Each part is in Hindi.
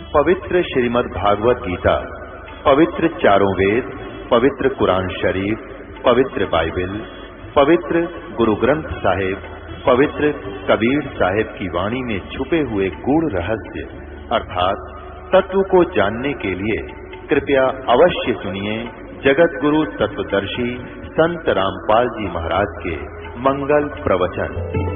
पवित्र श्रीमद् भागवत गीता, पवित्र चारों वेद, पवित्र कुरान शरीफ, पवित्र बाइबल, पवित्र गुरु ग्रंथ साहिब, पवित्र कबीर साहिब की वाणी में छुपे हुए गूढ़ रहस्य अर्थात तत्व को जानने के लिए कृपया अवश्य सुनिए जगत गुरु तत्वदर्शी संत रामपाल जी महाराज के मंगल प्रवचन।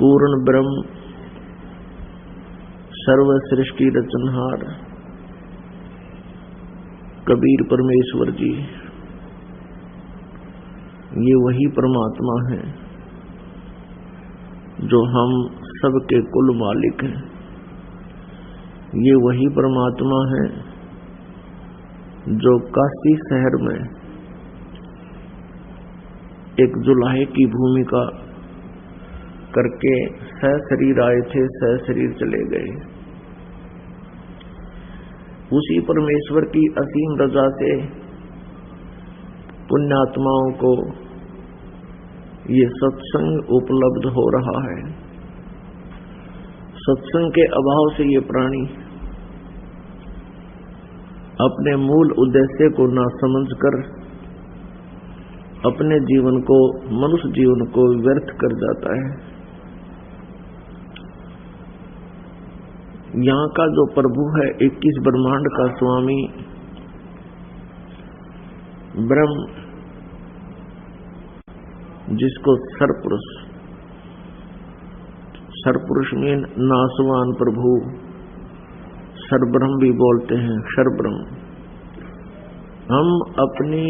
पूर्ण ब्रह्म सर्व सृष्टि रचनहार कबीर परमेश्वर जी, ये वही परमात्मा है जो हम सबके कुल मालिक हैं। ये वही परमात्मा है जो काशी शहर में एक जुलाहे की भूमिका करके सशरीर आए थे, सशरीर चले गए। उसी परमेश्वर की असीम रजा से पुण्यात्माओं को ये सत्संग उपलब्ध हो रहा है। सत्संग के अभाव से ये प्राणी अपने मूल उद्देश्य को ना समझकर अपने जीवन को, मनुष्य जीवन को व्यर्थ कर जाता है। यहाँ का जो प्रभु है, 21 ब्रह्मांड का स्वामी ब्रह्म, जिसको सरपुरुष में नासवान प्रभु सरब्रह्म भी बोलते हैं, क्षरब्रह्म। हम अपनी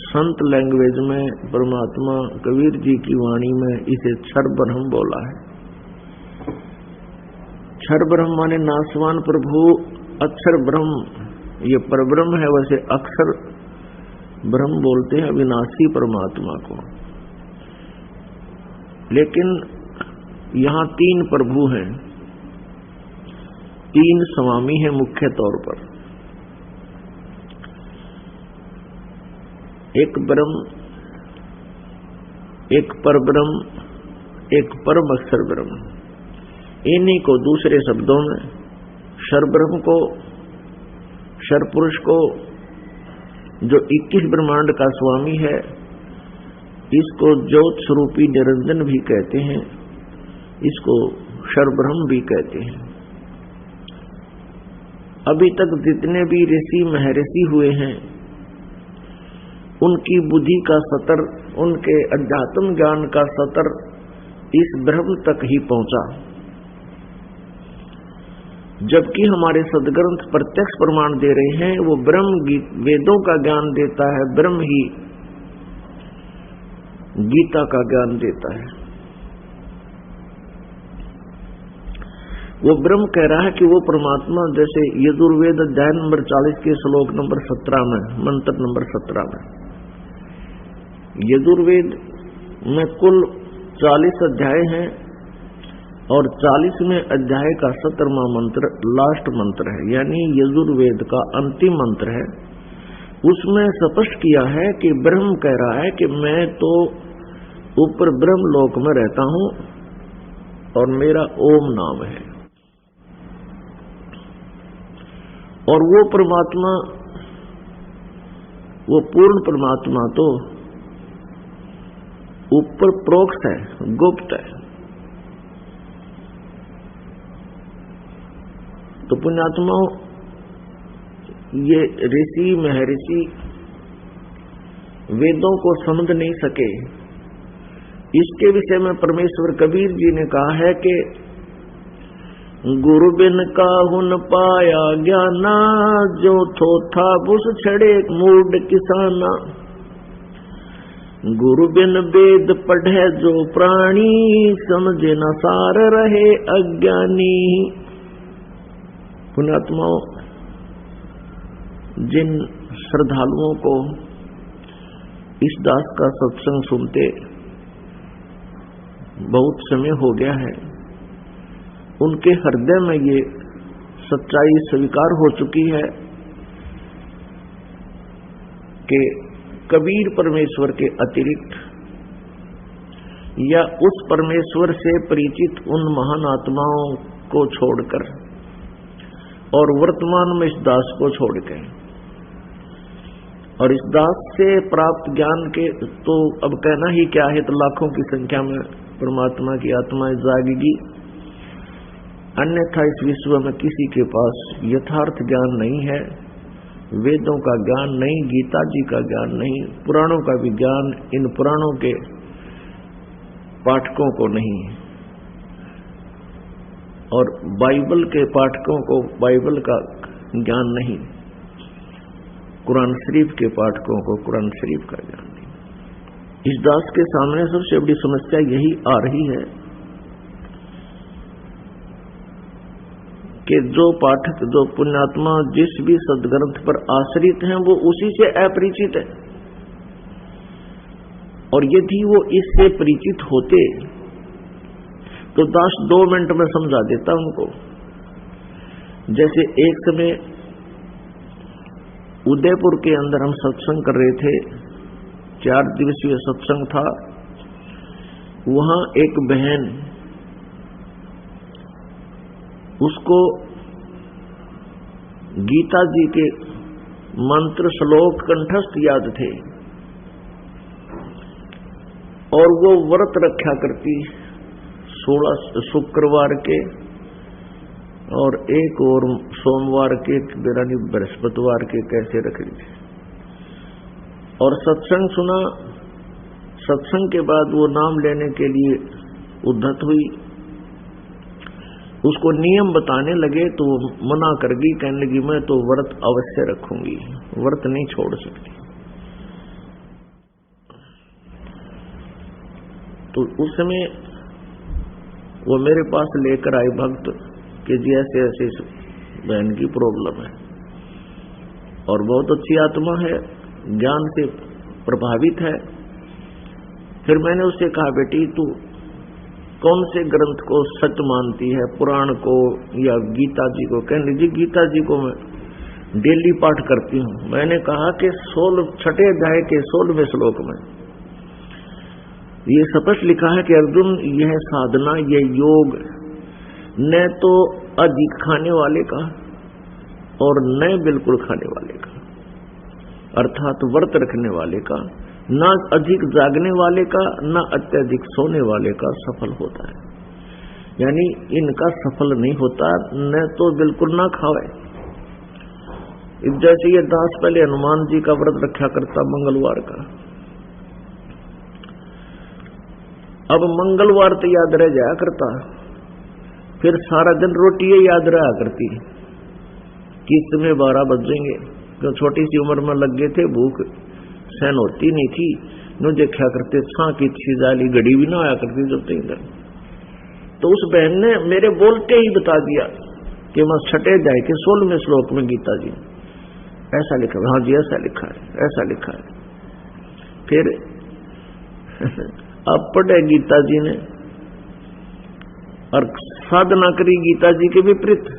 संत लैंग्वेज में परमात्मा कबीर जी की वाणी में इसे क्षरब्रह्म बोला है। क्षर ब्रह्म माने नासवान प्रभु, अक्षर ब्रह्म ये परब्रह्म है। वैसे अक्षर ब्रह्म बोलते हैं अविनाशी परमात्मा को। लेकिन यहाँ 3 प्रभु हैं, 3 स्वामी हैं मुख्य तौर पर। एक ब्रह्म, एक परब्रह्म, एक परम अक्षर ब्रह्म। इन्हीं को दूसरे शब्दों में क्षरब्रह्म को, क्षरपुरुष को, जो 21 ब्रह्मांड का स्वामी है, इसको ज्योत स्वरूपी निरंजन भी कहते हैं, इसको क्षरब्रह्म भी कहते हैं। अभी तक जितने भी ऋषि महर्षि हुए हैं, उनकी बुद्धि का सतर, उनके अध्यात्म ज्ञान का सतर इस ब्रह्म तक ही पहुंचा। जबकि हमारे सदग्रंथ प्रत्यक्ष प्रमाण दे रहे हैं, वो ब्रह्म वेदों का ज्ञान देता है, ब्रह्म ही गीता का ज्ञान देता है। वो ब्रह्म कह रहा है कि वो परमात्मा, जैसे यजुर्वेद अध्याय नंबर 40 के श्लोक नंबर 17 में, मंत्र नंबर 17 में, यजुर्वेद में कुल 40 अध्याय हैं और 40वें अध्याय का 17वां मंत्र लास्ट मंत्र है, यानी यजुर्वेद का अंतिम मंत्र है। उसमें स्पष्ट किया है कि ब्रह्म कह रहा है कि मैं तो ऊपर ब्रह्म लोक में रहता हूं और मेरा ओम नाम है। और वो परमात्मा, वो पूर्ण परमात्मा तो ऊपर प्रोक्त है, गुप्त है। तो पुण्यात्माओं, ये ऋषि महर्षि वेदों को समझ नहीं सके। इसके विषय में परमेश्वर कबीर जी ने कहा है कि गुरु बिन काहू न पाया ज्ञाना, जो थोथा बुस छड़े मूड किसाना। गुरु बिन वेद पढ़े जो प्राणी, समझे न सार रहे अज्ञानी। पुण्यात्माओं, जिन श्रद्धालुओं को इस दास का सत्संग सुनते बहुत समय हो गया है, उनके हृदय में ये सच्चाई स्वीकार हो चुकी है कि कबीर परमेश्वर के अतिरिक्त या उस परमेश्वर से परिचित उन महान आत्माओं को छोड़कर और वर्तमान में इस दास को छोड़कर और इस दास से प्राप्त ज्ञान के तो अब कहना ही क्या है, तो लाखों की संख्या में परमात्मा की आत्माएं जागेगी। अन्यथा इस विश्व में किसी के पास यथार्थ ज्ञान नहीं है, वेदों का ज्ञान नहीं, गीता जी का ज्ञान नहीं, पुराणों का भी ज्ञान इन पुराणों के पाठकों को नहीं, और बाइबल के पाठकों को बाइबल का ज्ञान नहीं, कुरान शरीफ के पाठकों को कुरान शरीफ का ज्ञान नहीं। इस दास के सामने सबसे बड़ी समस्या यही आ रही है कि जो पाठक, जो पुण्यात्मा जिस भी सदग्रंथ पर आश्रित हैं वो उसी से अपरिचित है, और यदि वो इससे परिचित होते तो दास 2 मिनट में समझा देता उनको। जैसे एक समय उदयपुर के अंदर हम सत्संग कर रहे थे, 4 दिवसीय सत्संग था। वहां एक बहन, उसको गीता जी के मंत्र श्लोक कंठस्थ याद थे और वो व्रत रखा करती 16 शुक्रवार के और एक और सोमवार के, बेरानी बृहस्पतिवार के कैसे रख रही थी। और सत्संग सुना। सत्संग के बाद वो नाम लेने के लिए उद्धत हुई, उसको नियम बताने लगे तो वो मना कर गई, कहने लगी मैं तो व्रत अवश्य रखूंगी, व्रत नहीं छोड़ सकती। तो उस समय वो मेरे पास लेकर आई भक्त कि जी ऐसे ऐसे बहन की प्रॉब्लम है और बहुत अच्छी आत्मा है, ज्ञान से प्रभावित है। फिर मैंने उससे कहा बेटी तू कौन से ग्रंथ को सच मानती है, पुराण को या गीता जी को? कहने लगी गीता जी को मैं डेली पाठ करती हूँ। मैंने कहा कि 6 अध्याय के 16वें श्लोक में ये स्पष्ट लिखा है कि अर्जुन यह साधना, यह योग न तो अधिक खाने वाले का और न बिल्कुल खाने वाले का, अर्थात व्रत रखने वाले का, न अधिक जागने वाले का, न अत्यधिक सोने वाले का सफल होता है। यानी इनका सफल नहीं होता, न तो बिल्कुल ना खावे। जैसे ये दास पहले हनुमान जी का व्रत रखा करता मंगलवार का, अब मंगलवार तो याद रह जाया करता, फिर सारा दिन रोटी याद रहा करती कि इस समय 12 बज जाएंगे। तो छोटी सी उम्र में लग गए थे, भूख सहन होती नहीं थी, नो देखा करते छा की जाली घड़ी भी ना आया करती जब तक। तो उस बहन ने मेरे बोलते ही बता दिया कि मैं 6 अध्याय के 16वें श्लोक में गीता जी ऐसा लिखा है। हाँ जी ऐसा लिखा है, ऐसा लिखा है। फिर अब पढ़े गीता जी ने और साधना करी गीता जी के विपरीत।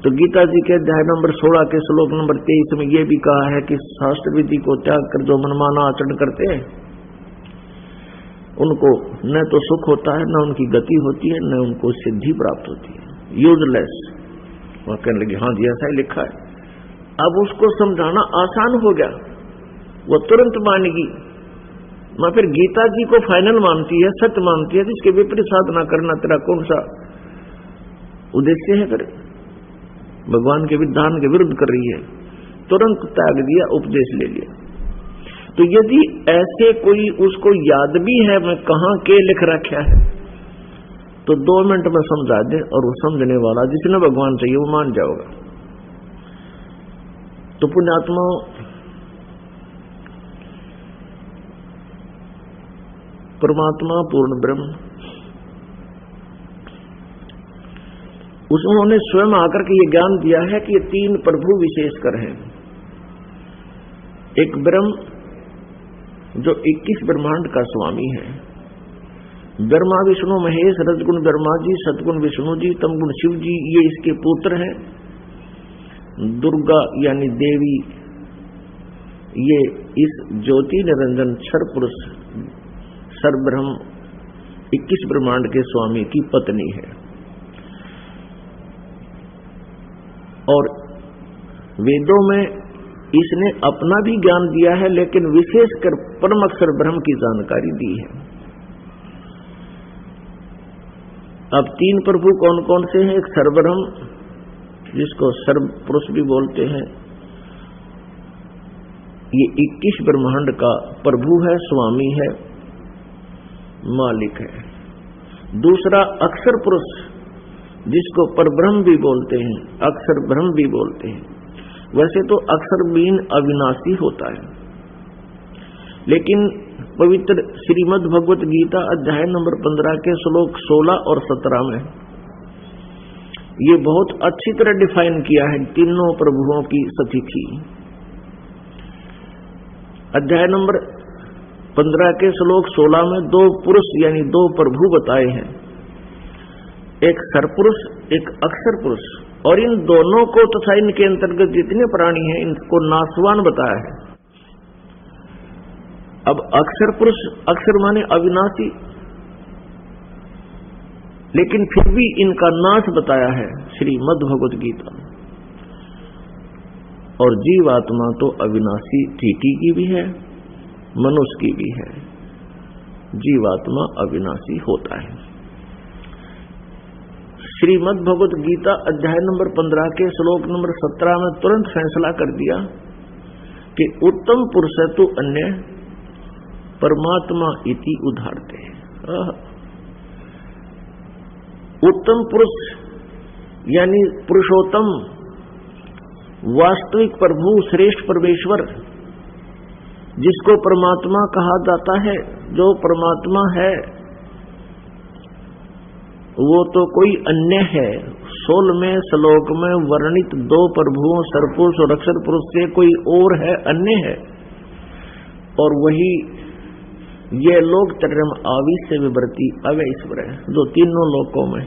तो गीता जी के अध्याय नंबर 16 के श्लोक नंबर 23 में यह भी कहा है कि शास्त्र विधि को त्याग कर जो मनमाना आचरण करते हैं उनको न तो सुख होता है, न उनकी गति होती है, न उनको सिद्धि प्राप्त होती है, यूजलेस। वह कहने लगे हाँ जी ऐसा ही लिखा है। अब उसको समझाना आसान हो गया, वो तुरंत मानेगी। मैं फिर गीता जी को फाइनल मानती है, सत्य मानती है, जिसके विपरीत साधना करना तेरा कौन सा उद्देश्य है? फिर भगवान के विधान के विरुद्ध कर रही है। तुरंत त्याग दिया, उपदेश ले लिया। तो यदि ऐसे कोई उसको याद भी है मैं कहाँ के लिख रखा है, तो 2 मिनट में समझा दे और वो समझने वाला जिसने भगवान चाहिए वो मान जाओगा। तो पुण्यात्मा, परमात्मा पूर्ण ब्रह्म, उन्होंने स्वयं आकर के ये ज्ञान दिया है कि ये 3 प्रभु विशेषकर हैं। एक ब्रह्म जो 21 ब्रह्मांड का स्वामी है, ब्रह्मा विष्णु महेश, रजगुण ब्रह्मा जी, सतगुण विष्णु जी, तमगुण शिव जी, ये इसके पुत्र हैं। दुर्गा यानी देवी, ये इस ज्योति निरंजन क्षर पुरुष सर्वब्रह्म 21 ब्रह्मांड के स्वामी की पत्नी है। और वेदों में इसने अपना भी ज्ञान दिया है, लेकिन विशेषकर परम अक्षर ब्रह्म की जानकारी दी है। अब 3 प्रभु कौन कौन से हैं? एक सर्वब्रह्म, जिसको सर्व पुरुष भी बोलते हैं, ये 21 ब्रह्मांड का प्रभु है, स्वामी है, मालिक है। दूसरा अक्षर पुरुष, जिसको परब्रह्म भी बोलते हैं, अक्षर ब्रह्म भी बोलते हैं। वैसे तो अक्षर बीन अविनाशी होता है, लेकिन पवित्र श्रीमद् भगवत गीता अध्याय नंबर 15 के श्लोक 16 और 17 में ये बहुत अच्छी तरह डिफाइन किया है तीनों प्रभुओं की स्थिति। अध्याय नंबर 15 के श्लोक 16 में 2 पुरुष यानी 2 प्रभु बताए हैं, एक सरपुरुष, एक अक्षर पुरुष, और इन दोनों को तथा इनके अंतर्गत जितने प्राणी हैं इनको नासवान बताया है। अब अक्षर पुरुष, अक्षर माने अविनाशी, लेकिन फिर भी इनका नाश बताया है श्रीमद् भगवत गीता। और जीवात्मा तो अविनाशी चींटी की भी है, मनुष्य की भी है। जीवात्मा अविनाशी होता है। श्रीमद् भगवत गीता अध्याय नंबर 15 के श्लोक नंबर 17 में तुरंत फैसला कर दिया कि उत्तम पुरुष तो अन्य परमात्मा इति उदाहरते। उत्तम पुरुष यानी पुरुषोत्तम, वास्तविक प्रभु, श्रेष्ठ परमेश्वर, जिसको परमात्मा कहा जाता है, जो परमात्मा है वो तो कोई अन्य है। 16वें श्लोक में वर्णित 2 प्रभुओं सरपुरुष और अक्षर पुरुष से कोई और है, अन्य है। और वही ये लोक चरम आविश्य विवर्ती अव्यय ईश्वर है, जो तीनों लोकों में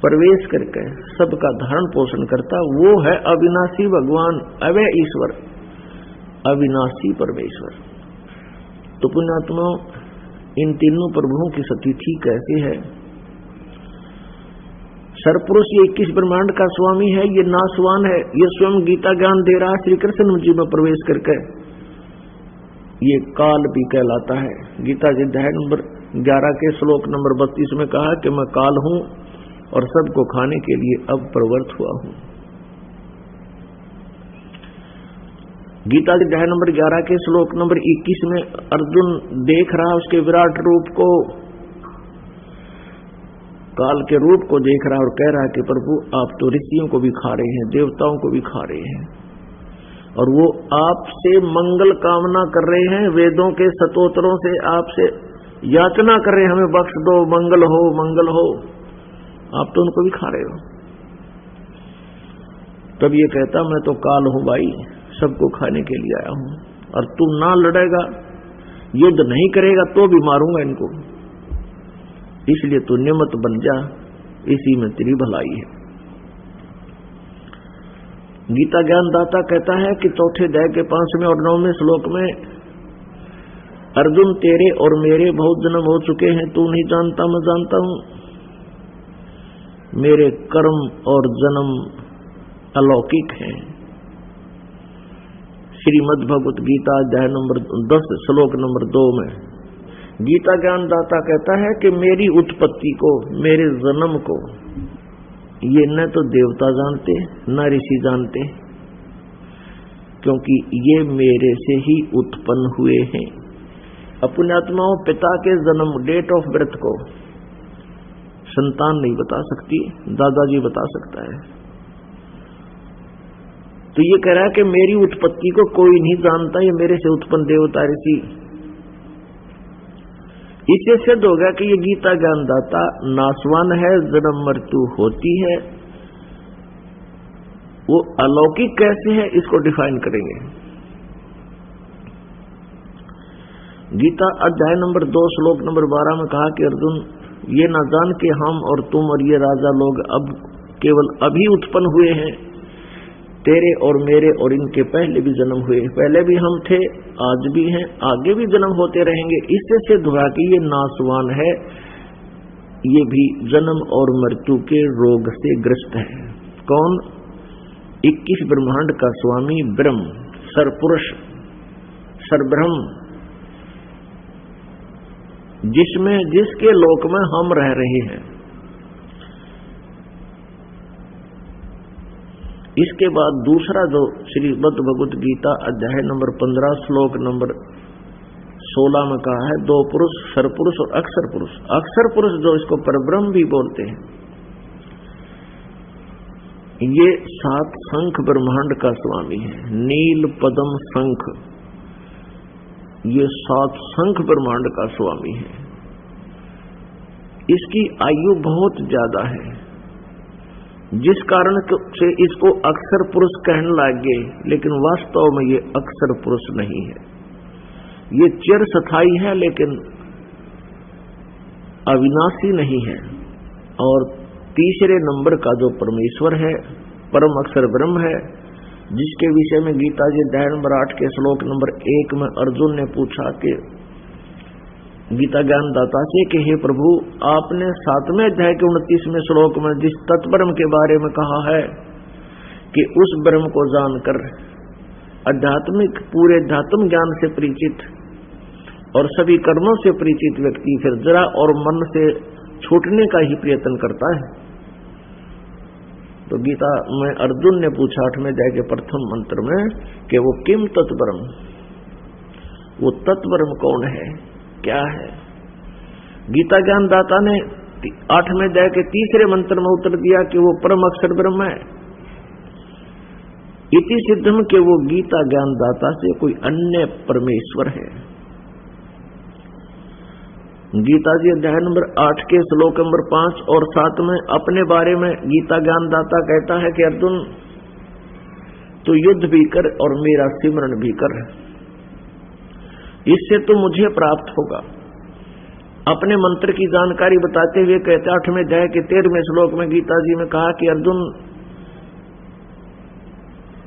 प्रवेश करके सबका धारण पोषण करता, वो है अविनाशी भगवान, अव्यय ईश्वर, अविनाशी परमेश्वर। तो पुण्यात्मा, इन तीनों प्रभुओं की स्थिति कैसे है? सरपुरुष ये 21 ब्रह्मांड का स्वामी है, ये नासवान है, ये स्वयं गीता ज्ञान दे रहा है श्री कृष्ण जी में प्रवेश करके। ये काल भी कहलाता है। गीता के अध्याय नंबर 11 के श्लोक नंबर 32 में कहा कि मैं काल हूं और सबको खाने के लिए अब प्रवृत्त हुआ हूं। गीता के अध्याय नंबर 11 के श्लोक नंबर 21 में अर्जुन देख रहा उसके विराट रूप को, काल के रूप को देख रहा और कह रहा कि प्रभु आप तो ऋषियों को भी खा रहे हैं, देवताओं को भी खा रहे हैं, और वो आपसे मंगल कामना कर रहे हैं, वेदों के स्तोत्रों से आपसे याचना कर रहे हैं, हमें बख्श दो, मंगल हो, मंगल हो। आप तो उनको भी खा रहे हो। तब ये कहता मैं तो काल हूं भाई, सबको खाने के लिए आया हूं, और तू ना लड़ेगा, युद्ध नहीं करेगा तो भी मारूंगा इनको, इसलिए तू नियमत बन जा, इसी में तेरी भलाई है। गीता ज्ञानदाता कहता है कि 4थे अध्याय के 5वें और 9वें श्लोक में अर्जुन तेरे और मेरे बहुत जन्म हो चुके हैं, तू नहीं जानता मैं जानता हूं, मेरे कर्म और जन्म अलौकिक हैं। श्रीमद् भगवत गीता अध्याय नंबर 10 श्लोक नंबर 2 में गीता ज्ञानदाता कहता है कि मेरी उत्पत्ति को, मेरे जन्म को ये न तो देवता जानते न ऋषि जानते, क्योंकि ये मेरे से ही उत्पन्न हुए हैं। पुण्यात्माओं, पिता के जन्म डेट ऑफ बर्थ को संतान नहीं बता सकती, दादाजी बता सकता है। तो ये कह रहा है कि मेरी उत्पत्ति को कोई नहीं जानता, ये मेरे से उत्पन्न देवता ऋषि। इससे सिद्ध हो गया कि ये गीता ज्ञानदाता नासवान है, जन्म मृत्यु होती है। वो अलौकिक कैसे है, इसको डिफाइन करेंगे। गीता अध्याय नंबर 2 श्लोक नंबर 12 में कहा कि अर्जुन, ये ना जान के हम और तुम और ये राजा लोग अब केवल अभी उत्पन्न हुए हैं, तेरे और मेरे और इनके पहले भी जन्म हुए, पहले भी हम थे, आज भी हैं, आगे भी जन्म होते रहेंगे। इससे सिद्ध हुआ कि ये नासवान है, ये भी जन्म और मृत्यु के रोग से ग्रस्त है। कौन? 21 ब्रह्मांड का स्वामी ब्रह्म, सरपुरुष, सरब्रह्म, जिसमें जिसके लोक में हम रह रहे हैं। इसके बाद दूसरा जो श्रीमद् भगवत गीता अध्याय नंबर 15 श्लोक नंबर 16 में कहा है, 2 पुरुष, सरपुरुष और अक्षर पुरुष। अक्षर पुरुष जो इसको परब्रह्म भी बोलते हैं, ये 7 शंख ब्रह्मांड का स्वामी है। नील पद्म शंख, ये 7 शंख ब्रह्मांड का स्वामी है। इसकी आयु बहुत ज्यादा है, जिस कारण से इसको अक्षर पुरुष कहने लगे, लेकिन वास्तव में ये अक्षर पुरुष नहीं है। ये चिरस्थायी है लेकिन अविनाशी नहीं है। और तीसरे नंबर का जो परमेश्वर है, परम अक्षर ब्रह्म है, जिसके विषय में गीता जी अध्याय नंबर 8 के श्लोक नंबर 1 में अर्जुन ने पूछा कि गीता ज्ञानदाता से कि हे प्रभु, आपने 7वें अध्याय के 29वें श्लोक में जिस तत्ब्रह्म के बारे में कहा है कि उस ब्रह्म को जानकर आध्यात्मिक पूरे अध्यात्म ज्ञान से परिचित और सभी कर्मों से परिचित व्यक्ति फिर जरा और मन से छूटने का ही प्रयत्न करता है। तो गीता में अर्जुन ने पूछा 8वें अध्याय के प्रथम मंत्र में कि वो किम तत्ब्रह्म, वो तत्ब्रह्म कौन है, क्या है? गीता ज्ञानदाता ने 8वें अध्याय के तीसरे मंत्र में उत्तर दिया कि वो परम अक्षर ब्रह्म है। इति सिद्धम के वो गीता ज्ञानदाता से कोई अन्य परमेश्वर है। गीता जी अध्याय नंबर 8 के श्लोक नंबर 5 और 7 में अपने बारे में गीता ज्ञानदाता कहता है कि अर्जुन, तू युद्ध भी कर और मेरा सिमरन भी कर, इससे तो मुझे प्राप्त होगा। अपने मंत्र की जानकारी बताते हुए कहते 8वें अध्याय के 13वें श्लोक में गीता जी में कहा कि अर्जुन,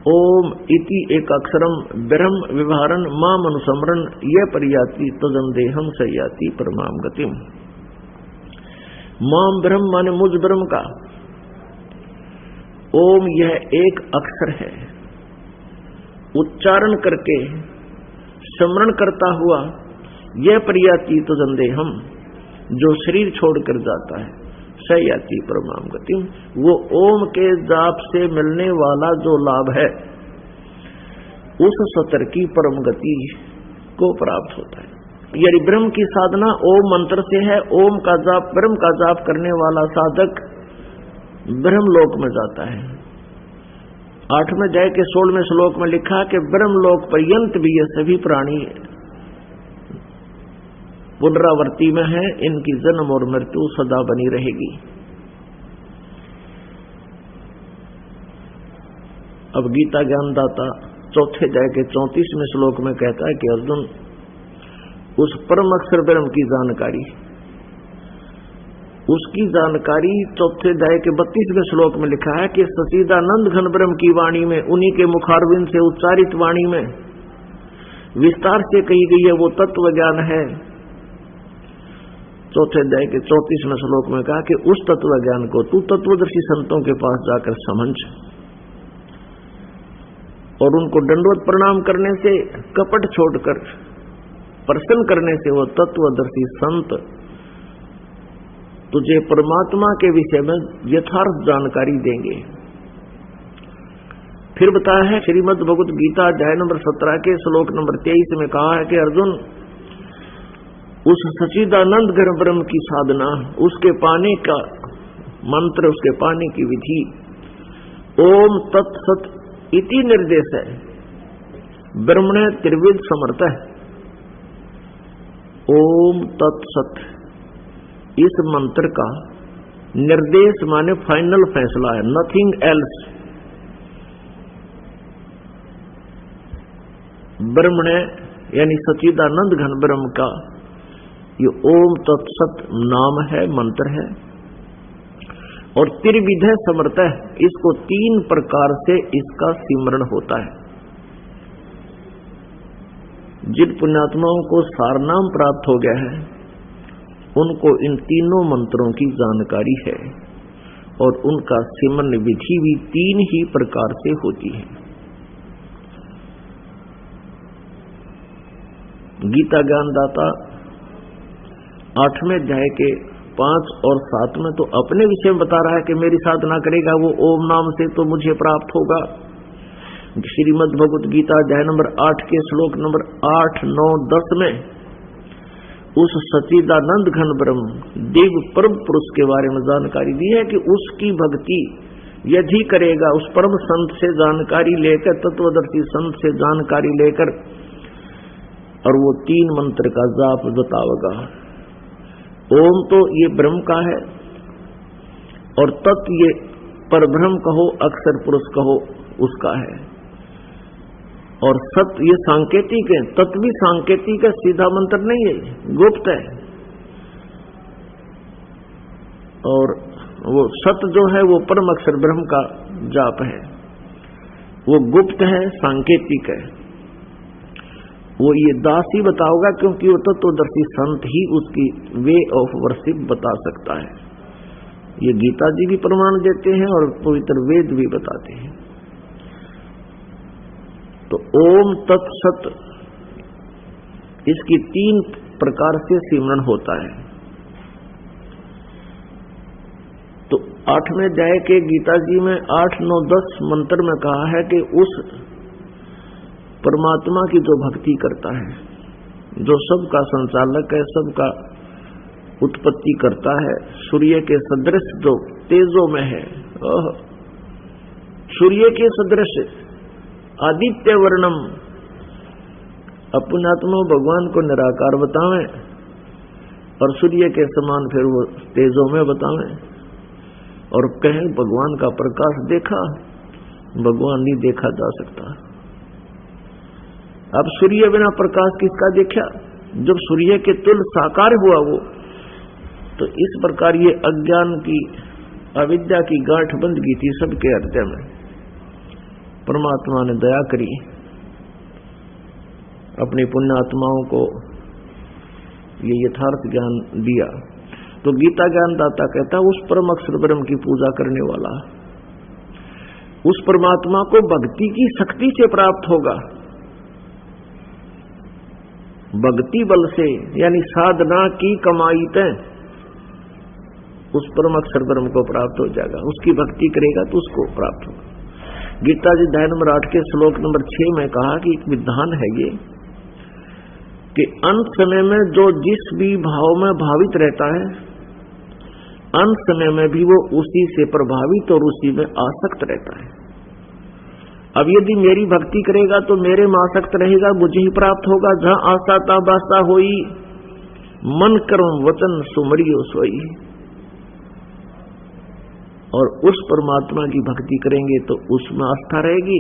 ओम इति एक अक्षरम ब्रह्म विभारण माम अनुसमरण ये परियाति तदंदेहम सयाति परमाम गतिम। माम ब्रह्म माने मुझ ब्रह्म का, ओम यह एक अक्षर है, उच्चारण करके स्मरण करता हुआ यह परियाति तो जंदेहम, जो शरीर छोड़कर जाता है, सयाति परमाम गतिम, वो ओम के जाप से मिलने वाला जो लाभ है उस सतर की परम गति को प्राप्त होता है। यदि ब्रह्म की साधना ओम मंत्र से है, ओम का जाप, ब्रह्म का जाप करने वाला साधक ब्रह्मलोक में जाता है। 8वें अध्याय के 16वें श्लोक में लिखा कि ब्रह्मलोक पर्यंत भी ये सभी प्राणी पुनरावृत्ति में है, इनकी जन्म और मृत्यु सदा बनी रहेगी। अब गीता ज्ञानदाता 4th अध्याय के 34वें श्लोक में कहता है कि अर्जुन, उस परम अक्षर ब्रह्म की जानकारी, उसकी जानकारी 4th अध्याय के 32वें श्लोक में लिखा है कि सच्चिदानंद घन ब्रह्म की वाणी में, उन्हीं के मुखारविंद से उच्चारित वाणी में विस्तार से कही गई है वो तत्व ज्ञान है। 4th अध्याय के 34वें श्लोक में कहा कि उस तत्व ज्ञान को तू तत्वदर्शी संतों के पास जाकर समझ और उनको दंडवत प्रणाम करने से, कपट छोड़कर प्रसन्न करने से वो तत्वदर्शी संत तुझे परमात्मा के विषय में यथार्थ जानकारी देंगे। फिर बताया है श्रीमद् भगवत गीता अध्याय नंबर 17 के श्लोक नंबर 23 में कहा है कि अर्जुन, उस सच्चिदानंद घन ब्रह्म की साधना, उसके पाने का मंत्र, उसके पाने की विधि ओम तत्सत इति निर्देश है। ब्रह्मणे त्रिविध समर्थ है। ओम तत्सत इस मंत्र का निर्देश माने फाइनल फैसला है, नथिंग एल्स। ब्रह्मणे यानी सच्चिदानंद घन ब्रह्म का ये ओम तत्सत नाम है, मंत्र है। और त्रिविध समर्थ है, इसको 3 प्रकार से इसका सिमरण होता है। जिन पुण्यात्माओं को सारनाम प्राप्त हो गया है उनको इन तीनों मंत्रों की जानकारी है और उनका सिमरण विधि भी 3 ही प्रकार से होती है। गीता ज्ञानदाता 8वें अध्याय के 5 और 7 में तो अपने विषय में बता रहा है कि मेरी साधना करेगा वो ओम नाम से तो मुझे प्राप्त होगा। श्रीमद् भगवत गीता अध्याय नंबर 8 के श्लोक नंबर 8, 9, 10 में उस सच्चिदानंद घन ब्रह्म देव परम पुरुष के बारे में जानकारी दी है कि उसकी भक्ति यदि करेगा, उस परम संत से जानकारी लेकर, तत्वदर्शी संत से जानकारी लेकर, और वो 3 मंत्र का जाप बतावेगा। ओम तो ये ब्रह्म का है और तत् ये परब्रह्म कहो, अक्षर पुरुष कहो, उसका है। और सत ये सांकेतिक है, तत्व भी सांकेतिक है, सीधा मंत्र नहीं है, गुप्त है। और वो सत जो है वो परम अक्षर ब्रह्म का जाप है, वो गुप्त है, सांकेतिक है। वो ये दास ही बताओगा क्योंकि वो तत्वदर्शी संत ही उसकी वे ऑफ वर्शिप बता सकता है। ये गीता जी भी प्रमाण देते हैं और पवित्र वेद भी बताते हैं। तो ओम तत्सत इसकी 3 प्रकार से सिमरण होता है। तो 8वें अध्याय के गीता जी में 8, 9, 10 मंत्र में कहा है कि उस परमात्मा की जो भक्ति करता है, जो सबका संचालक है, सबका उत्पत्ति करता है, सूर्य के सदृश जो तेजों में है, सूर्य के सदृश आदित्य वर्णम, अपने आत्मा भगवान को निराकार बतावें और सूर्य के समान फिर वो तेजों में बतावें और कहें भगवान का प्रकाश देखा, भगवान नहीं देखा जा सकता। अब सूर्य बिना प्रकाश किसका देखा? जब सूर्य के तुल्य साकार हुआ वो, तो इस प्रकार ये अज्ञान की, अविद्या की गांठ बंद की थी सबके हृदय में। परमात्मा ने दया करी, अपनी पुण्यात्माओं को ये यथार्थ ज्ञान दिया। तो गीता ज्ञानदाता कहता उस परम अक्षर ब्रह्म की पूजा करने वाला उस परमात्मा को भक्ति की शक्ति से प्राप्त होगा। भक्ति बल से यानी साधना की कमाई तय उस परम अक्षर ब्रह्म को प्राप्त हो जाएगा। उसकी भक्ति करेगा तो उसको प्राप्त होगा। गीता जी अध्याय नंबर 8 के श्लोक नंबर 6 में कहा कि एक विधान है ये कि अंत समय में जो जिस भी भाव में भावित रहता है, अंत समय में भी वो उसी से प्रभावित और उसी में आसक्त रहता है। अब यदि मेरी भक्ति करेगा तो मेरे में आसक्त रहेगा, मुझे ही प्राप्त होगा। जहां आशा ता बासा होई, मन कर्म वचन सुमरियो सोई। और उस परमात्मा की भक्ति करेंगे तो उसमें आस्था रहेगी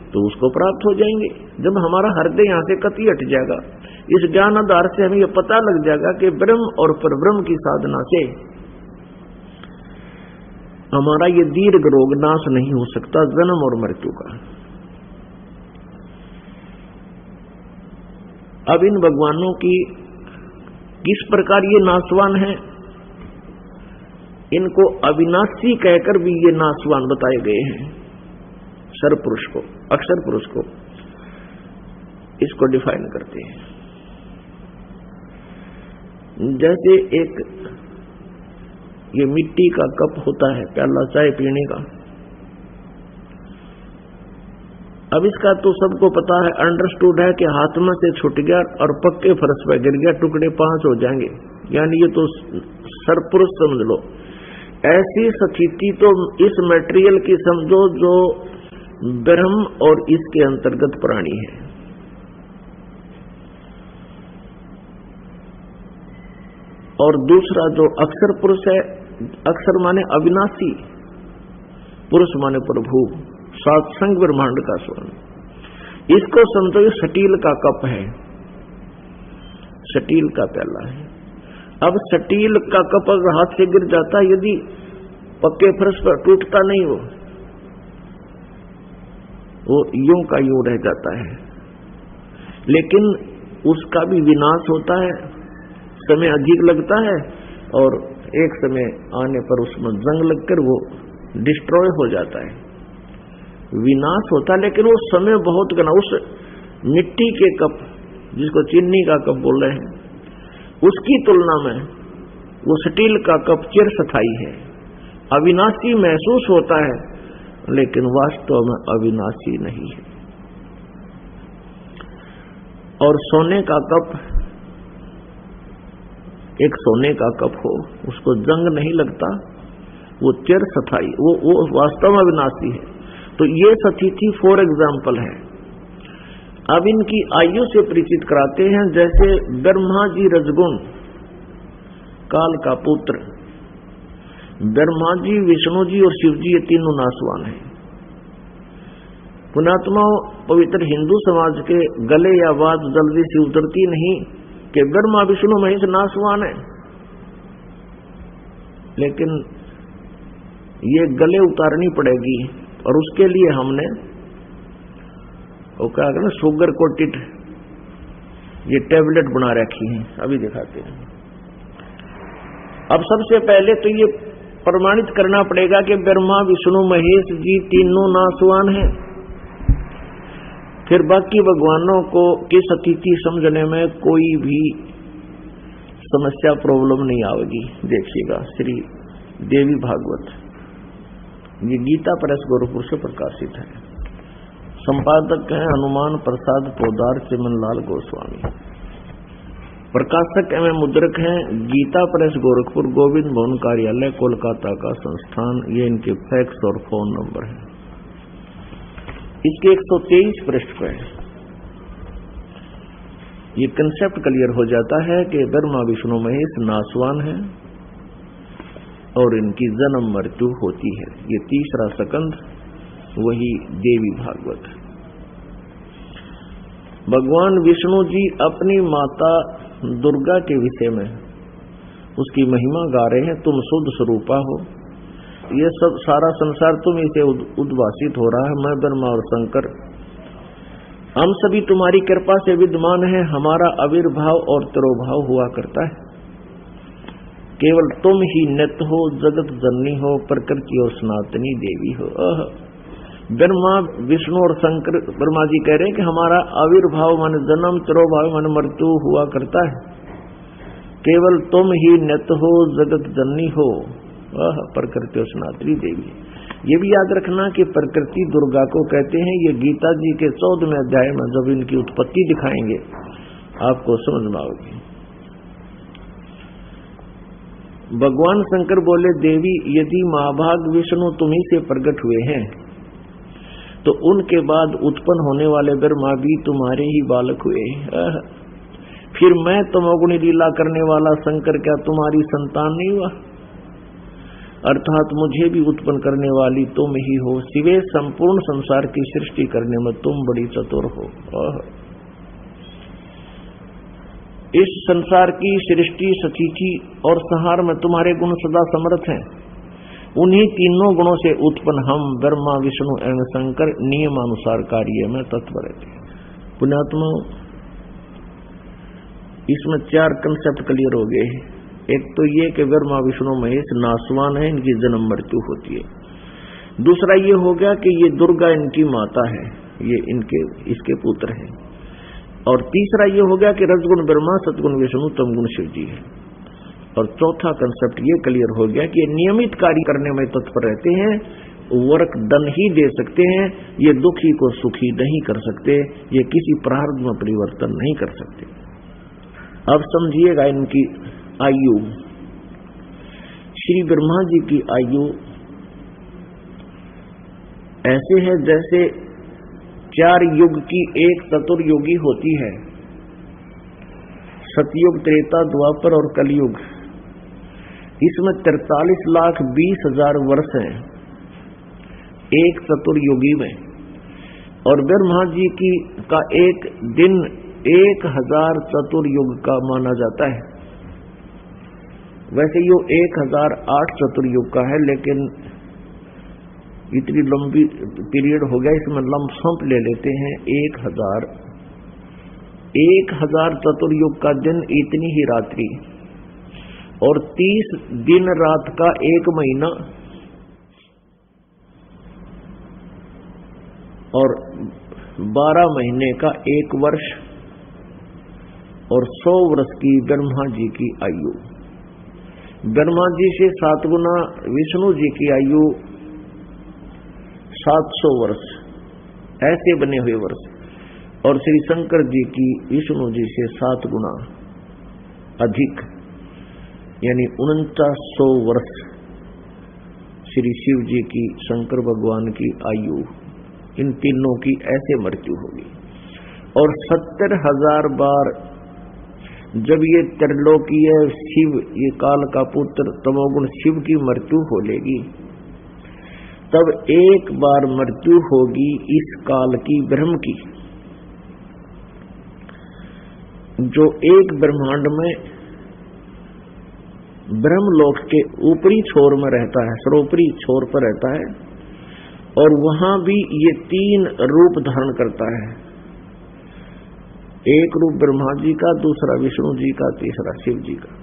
तो उसको प्राप्त हो जाएंगे। जब हमारा हृदय यहां से कति हट जाएगा, इस ज्ञान आधार से हमें यह पता लग जाएगा कि ब्रह्म और परब्रह्म की साधना से हमारा ये दीर्घ रोग नाश नहीं हो सकता, जन्म और मृत्यु का। अब इन भगवानों की किस प्रकार ये नाशवान है, इनको अविनाशी कहकर भी ये नाशवान बताए गए हैं। सर्वपुरुष को, अक्षर पुरुष को इसको डिफाइन करते हैं। जैसे एक ये मिट्टी का कप होता है, प्याला चाय पीने का, अब इसका तो सबको पता है, अंडरस्टूड है कि हाथ में से छूट गया और पक्के फर्श पर गिर गया, टुकड़े 5 हो जाएंगे, यानी ये तो सरपुरुष समझ लो। ऐसी स्थिति तो इस मटेरियल की समझो जो ब्रह्म और इसके अंतर्गत प्राणी है। और दूसरा जो अक्षर पुरुष है, अक्षर माने अविनाशी, पुरुष माने प्रभु, सत्संग ब्रह्मांड का स्वयं, इसको समझो ये स्टील का कप है, स्टील का प्याला है। अब स्टील का कप अगर हाथ से गिर जाता है, यदि पक्के फर्श पर टूटता नहीं, वो यूं का यूं रह जाता है, लेकिन उसका भी विनाश होता है, समय अधिक लगता है और एक समय आने पर उसमें जंग लगकर वो डिस्ट्रॉय हो जाता है, विनाश होता है। लेकिन वो समय बहुत घना, उस मिट्टी के कप जिसको चीनी का कप बोल रहे हैं, उसकी तुलना में वो स्टील का कप चिरस्थायी है, अविनाशी महसूस होता है, लेकिन वास्तव में अविनाशी नहीं है। और सोने का कप, एक सोने का कप हो, उसको जंग नहीं लगता, वो चिरस्थायी, वो वास्तव में अविनाशी है। तो ये स्थिति फॉर एग्जाम्पल है। अब इनकी आयु से परिचित कराते हैं। जैसे ब्रह्मा जी रजगुण काल का पुत्र, ब्रह्मा जी, विष्णु जी और शिव जी, ये तीनों नासवान हैं। पुण्यात्मा, पवित्र हिंदू समाज के गले या बात जल्दी से उतरती नहीं कि ब्रह्मा विष्णु महेश नासवान है, लेकिन ये गले उतारनी पड़ेगी। और उसके लिए हमने वो क्या कहना, शुगर कोटेड ये टैबलेट बना रखी है, अभी दिखाते हैं। अब सबसे पहले तो ये प्रमाणित करना पड़ेगा कि ब्रह्मा विष्णु महेश जी तीनों नासवान हैं। फिर बाकी भगवानों को की स्थिति समझने में कोई भी समस्या, प्रॉब्लम नहीं आएगी। देखिएगा श्री देवी भागवत, ये गीता प्रेस गोरखपुर से प्रकाशित है। संपादक हैं हनुमान प्रसाद पोदार चिमनलाल गोस्वामी। प्रकाशक एवं मुद्रक हैं गीता प्रेस गोरखपुर, गोविंद भवन कार्यालय, कोलकाता का संस्थान। ये इनके फैक्स और फोन नंबर है। इसके 123 पृष्ठ पर ये कंसेप्ट क्लियर हो जाता है कि ब्रह्मा विष्णु महेश नासवान है और इनकी जन्म मृत्यु होती है। ये तीसरा सकंद वही देवी भागवत। भगवान विष्णु जी अपनी माता दुर्गा के विषय में उसकी महिमा गा रहे हैं। तुम शुद्ध स्वरूपा हो, ये सब सारा संसार तुम इसे उद्भासित हो रहा है। मैं ब्रह्मा और शंकर हम सभी तुम्हारी कृपा से विद्यमान है। हमारा आविर्भाव और तिरोभाव हुआ करता है। केवल तुम ही नित्य हो, जगत जननी हो, प्रकृति और सनातनी देवी हो। ब्रह्मा विष्णु और शंकर, ब्रह्मा जी कह रहे हैं कि हमारा आविर्भाव माने जन्म, तिरोभाव माने मृत्यु हुआ करता है। केवल तुम ही नित्य हो, जगत जननी हो, प्रकृति और सनातनी देवी। ये भी याद रखना कि प्रकृति दुर्गा को कहते हैं। ये गीता जी के 14वें अध्याय में जब इनकी उत्पत्ति दिखाएंगे आपको समझ में आओगी। भगवान शंकर बोले, देवी यदि महाभाग विष्णु तुम्ही से प्रकट हुए हैं तो उनके बाद उत्पन्न होने वाले ब्रह्मा भी तुम्हारे ही बालक हुए। फिर मैं तमोगुणी लीला करने वाला शंकर क्या तुम्हारी संतान नहीं हुआ? अर्थात मुझे भी उत्पन्न करने वाली तुम ही हो। सिवे संपूर्ण संसार की सृष्टि करने में तुम बड़ी चतुर हो। इस संसार की सृष्टि, स्थिति और संहार में तुम्हारे गुण सदा समर्थ हैं। उन्हीं तीनों गुणों से उत्पन्न हम ब्रह्मा विष्णु एवं शंकर नियमानुसार कार्य में तत्पर रहते हैं। पुण्यात्मा, इसमें 4 कंसेप्ट क्लियर हो गए। एक तो ये कि ब्रह्मा विष्णु महेश नासवान है, इनकी जन्म मृत्यु होती है। दूसरा ये हो गया कि ये दुर्गा इनकी माता है, ये इसके पुत्र हैं। और तीसरा ये हो गया कि रजगुण ब्रह्मा, सतगुण विष्णु, तमगुण शिव जी है। और चौथा कंसेप्ट ये क्लियर हो गया कि ये नियमित कार्य करने में तत्पर रहते हैं, वर्क डन ही दे सकते हैं, ये दुखी को सुखी नहीं कर सकते, ये किसी प्रारब्ध में परिवर्तन नहीं कर सकते। अब समझिएगा इनकी आयु। श्री ब्रह्मा जी की आयु ऐसे है जैसे 4 युग की एक चतुर्युगी होती है, सतयुग, त्रेता, द्वापर और कलयुग। इसमें 43,20,000 वर्ष हैं एक चतुर्युगी में, और ब्रह्मा जी की का एक दिन 1000 चतुर्युग का माना जाता है। वैसे यो 1008 चतुर्युग का है, लेकिन इतनी लंबी पीरियड हो गया, इसमें लमसम ले लेते हैं 1000 चतुर्युग का दिन, इतनी ही रात्रि, और 30 दिन रात का 1 महीना, और 12 महीने का 1 वर्ष, और 100 वर्ष की ब्रह्मा जी की आयु। ब्रह्मा जी से 7 गुना विष्णु जी की आयु 700 वर्ष, ऐसे बने हुए वर्ष, और श्री शंकर जी की विष्णु जी से 7 गुना अधिक, यानी 4900 वर्ष श्री शिव जी की, शंकर भगवान की आयु। इन तीनों की ऐसे मृत्यु होगी। और 70,000 बार जब ये त्रिलोकीय शिव, ये काल का पुत्र तमोगुण शिव की मृत्यु हो लेगी, तब एक बार मृत्यु होगी इस काल की ब्रह्म की, जो एक ब्रह्मांड में ब्रह्मलोक के ऊपरी छोर में रहता है, सर्वोपरी छोर पर रहता है, और वहां भी ये 3 रूप धारण करता है। एक रूप ब्रह्मा जी का, दूसरा विष्णु जी का, तीसरा शिव जी का।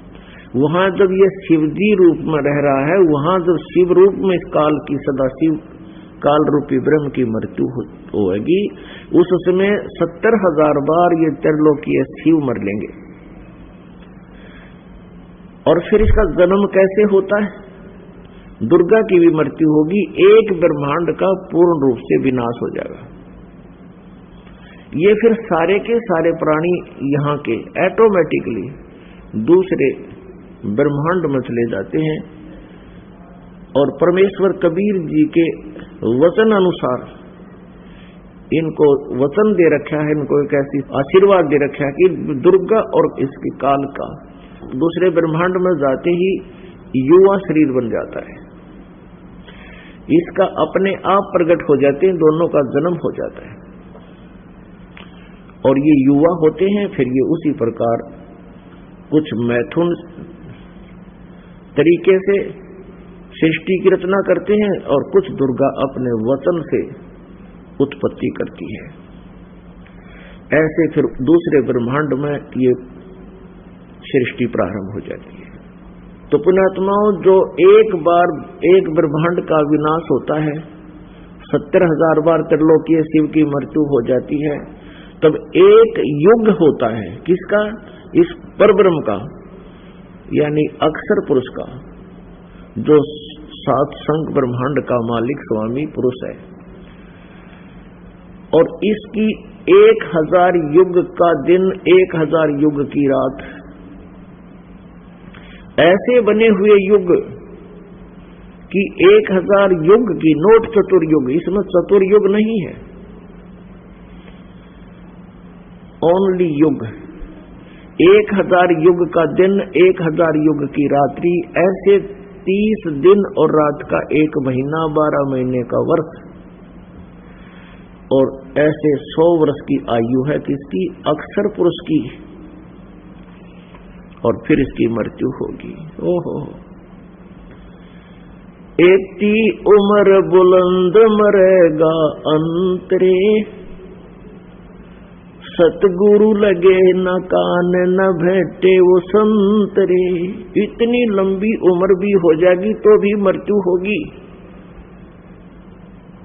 वहां जब ये शिव जी रूप में रह रहा है, वहां जब शिव रूप में इस काल की सदाशिव काल रूपी ब्रह्म की मृत्यु होगी, उस समय 70,000 बार ये त्रिलोकीय शिव मर लेंगे। और फिर इसका जन्म कैसे होता है? दुर्गा की भी मृत्यु होगी, एक ब्रह्मांड का पूर्ण रूप से विनाश हो जाएगा। ये फिर सारे के सारे प्राणी यहाँ के ऑटोमेटिकली दूसरे ब्रह्मांड में चले जाते हैं, और परमेश्वर कबीर जी के वचन अनुसार इनको वचन दे रखा है, इनको एक ऐसी आशीर्वाद दे रखा है कि दुर्गा और इसके काल का दूसरे ब्रह्मांड में जाते ही युवा शरीर बन जाता है, इसका अपने आप प्रकट हो जाते हैं, दोनों का जन्म हो जाता है, और ये युवा होते हैं। फिर ये उसी प्रकार कुछ मैथुन तरीके से सृष्टि की रचना करते हैं, और कुछ दुर्गा अपने वचन से उत्पत्ति करती है। ऐसे फिर दूसरे ब्रह्मांड में ये सृष्टि प्रारंभ हो जाती है। तो पुण्यात्माओं, जो एक बार एक ब्रह्मांड का विनाश होता है, 70,000 बार त्रिलोकीय शिव की मृत्यु हो जाती है, तब एक युग होता है किसका? इस परब्रह्म का, यानी अक्षर पुरुष का, जो सात संग ब्रह्मांड का मालिक स्वामी पुरुष है। और इसकी 1000 युग का दिन, 1000 युग की रात, ऐसे बने हुए युग कि 1000 युग की नोट चतुर्युग, इसमें चतुर्युग नहीं है, ओनली युग। 1000 युग का दिन, 1000 युग की रात्रि, ऐसे 30 दिन और रात का 1 महीना, 12 महीने का वर्ष, और ऐसे 100 वर्ष की आयु है किसकी? अक्षर पुरुष की। और फिर इसकी मृत्यु होगी। ओहो, एती उम्र बुलंद मरेगा अंतरे, सतगुरु लगे न कान न भेटे वो संतरे। इतनी लंबी उम्र भी हो जाएगी तो भी मृत्यु होगी।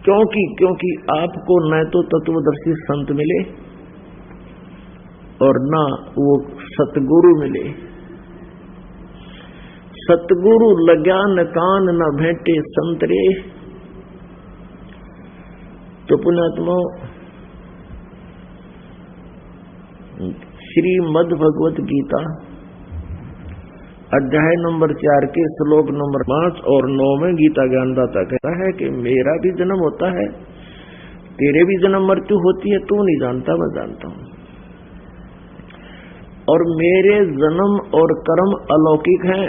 क्योंकि आपको न तो तत्वदर्शी संत मिले और न वो सतगुरु मिले। सतगुरु लग्या न कान न भेटे संतरे, तो पुण्यात्माओं, श्रीमद् भगवत गीता अध्याय नंबर 4 के श्लोक नंबर 5 और 9 में गीता ज्ञानदाता कहता है कि मेरा भी जन्म होता है, तेरे भी जन्म मृत्यु होती है, तू नहीं जानता, मैं जानता हूं। और मेरे जन्म और कर्म अलौकिक हैं।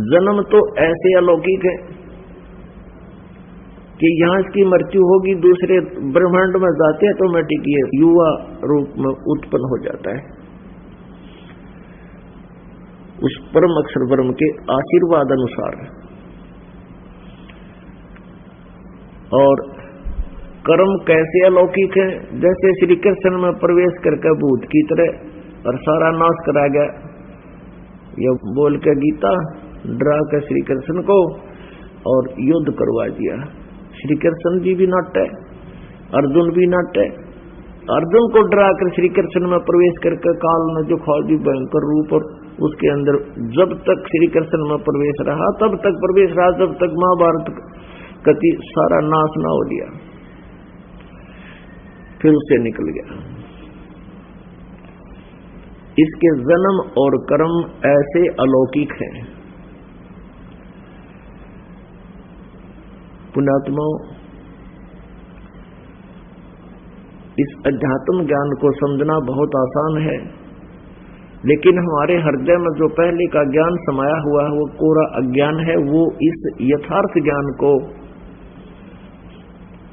जन्म तो ऐसे अलौकिक है कि यहां इसकी मृत्यु होगी, दूसरे ब्रह्मांड में जाते हैं तो ऑटोमेटिक ये युवा रूप में उत्पन्न हो जाता है उस परम अक्षर ब्रह्म के आशीर्वाद अनुसार। और कर्म कैसे अलौकिक है, जैसे श्री कृष्ण में प्रवेश करके भूत की तरह और सारा नाश करा गया, यह बोल के गीता डरा के श्री कृष्ण को और युद्ध करवा दिया। श्री कृष्ण जी भी नाटे, अर्जुन भी नाटे। अर्जुन को डरा कर श्री कृष्ण में प्रवेश करके काल ने जो खा दी भयंकर रूप, और उसके अंदर जब तक श्री कृष्ण में प्रवेश रहा तब तक प्रवेश रहा, जब तक महाभारत गति सारा नाश ना हो लिया, फिर उससे निकल गया। इसके जन्म और कर्म ऐसे अलौकिक हैं। पुण्यात्माओं, इस अध्यात्म ज्ञान को समझना बहुत आसान है, लेकिन हमारे हृदय में जो पहले का ज्ञान समाया हुआ है वो कोरा अज्ञान है। वो इस यथार्थ ज्ञान को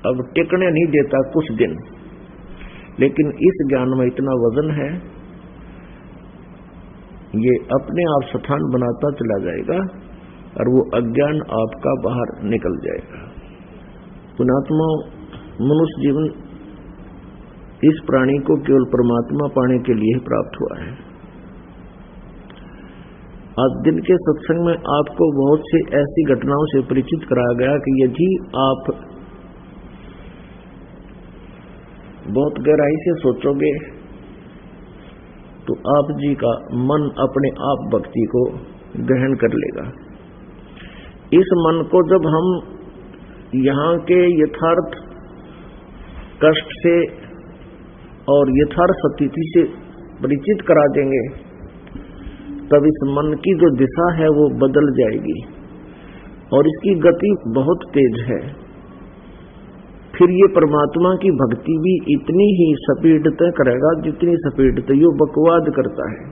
अब टिकने नहीं देता कुछ दिन, लेकिन इस ज्ञान में इतना वजन है, ये अपने आप स्थान बनाता चला जाएगा और वो अज्ञान आपका बाहर निकल जाएगा। पुण्यात्माओं, मनुष्य जीवन इस प्राणी को केवल परमात्मा पाने के लिए प्राप्त हुआ है। आज दिन के सत्संग में आपको बहुत से ऐसी घटनाओं से परिचित कराया गया कि यदि आप बहुत गहराई से सोचोगे तो आप जी का मन अपने आप भक्ति को ग्रहण कर लेगा। इस मन को जब हम यहाँ के यथार्थ कष्ट से और यथार्थ स्थिति से परिचित करा देंगे, तब इस मन की जो दिशा है वो बदल जाएगी और इसकी गति बहुत तेज है। फिर ये परमात्मा की भक्ति भी इतनी ही स्पीड तय करेगा जितनी स्पीड तय यो बकवाद करता है।